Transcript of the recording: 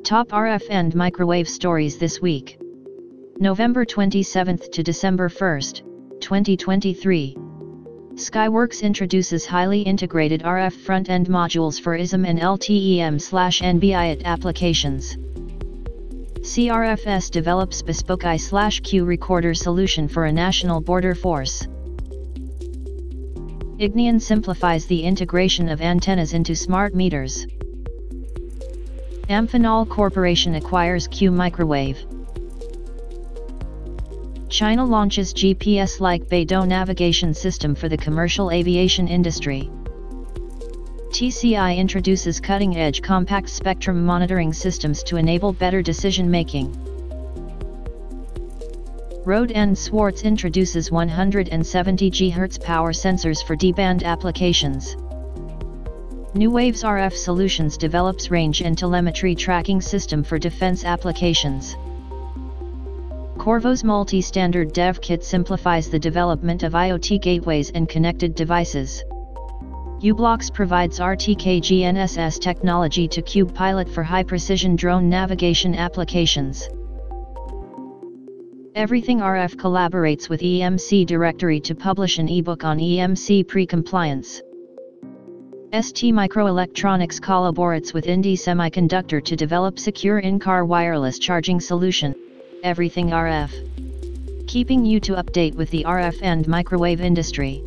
Top RF and microwave stories this week. November 27th to December 1st, 2023. Skyworks introduces highly integrated RF front-end modules for ISM and LTEM/NB-IoT applications. CRFS develops bespoke I/Q recorder solution for a national border force. Ignion simplifies the integration of antennas into smart meters. Amphenol Corporation acquires Q-Microwave. China launches GPS-like Beidou navigation system for the commercial aviation industry. TCI introduces cutting-edge compact spectrum monitoring systems to enable better decision-making. Rohde & Schwarz introduces 170 GHz power sensors for D-band applications. New Waves RF Solutions develops range and telemetry tracking system for defense applications. Qorvo's multi-standard dev kit simplifies the development of IoT gateways and connected devices. u-blox provides RTK GNSS technology to CubePilot for high-precision drone navigation applications. Everything RF collaborates with EMC Directory to publish an ebook on EMC pre-compliance. ST Microelectronics collaborates with Indie Semiconductor to develop secure in-car wireless charging solution, Everything RF. Keeping you to update with the RF and microwave industry.